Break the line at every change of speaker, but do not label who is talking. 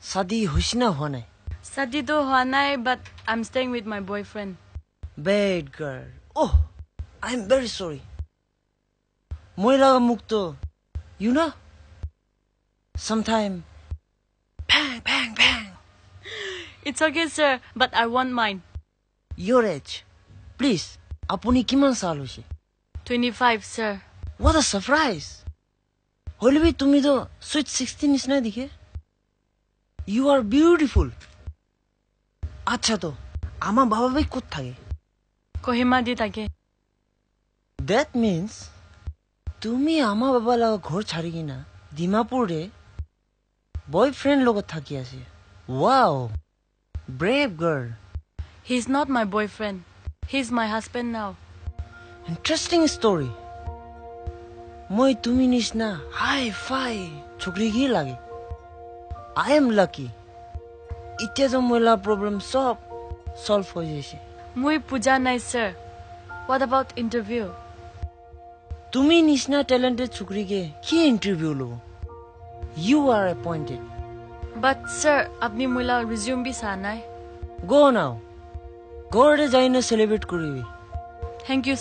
शादी होइछि ना होआ नाइ
शादी तो हुआ नाइ but I'm staying with my boyfriend.
Bad girl. Oh, I'm very sorry. Moira mukto. You know? Sometime. Bang, bang, bang.
It's okay, sir, but I want mine.
Your age. Please. Apuni kiman saal hoise?
25, sir.
What a surprise. Hoile bhi tumi to sweet 16 is na dikhe. You are beautiful. Acha to. Ama baba bhai kot thake.
Kohima di take.
That means তুমি আমা বাবা লাগা ঘর ছাড়ি কিনা ডিমাপুরে boyfriend লগত থাকি আছে wow brave girl
He's not my boyfriend. He's my husband now.
Interesting story মই তুমি নিচিনা হাই ফাই ছোকরি কি লাগে আই এম লাকি এতিয়া যে মহিলা প্রবলেম সব সলভ হয়ে যাইছে
Mui puja nai, sir. What about interview?
তুমি নিচিনা ট্যালেন্টেড ছোকরিকে কি ইন্টারভিউ লব you are appointed
But sir, apni mula resume bhi sa nai.
Go now ঘরে যাই না সেলিব্রেট করিবি
Thank you,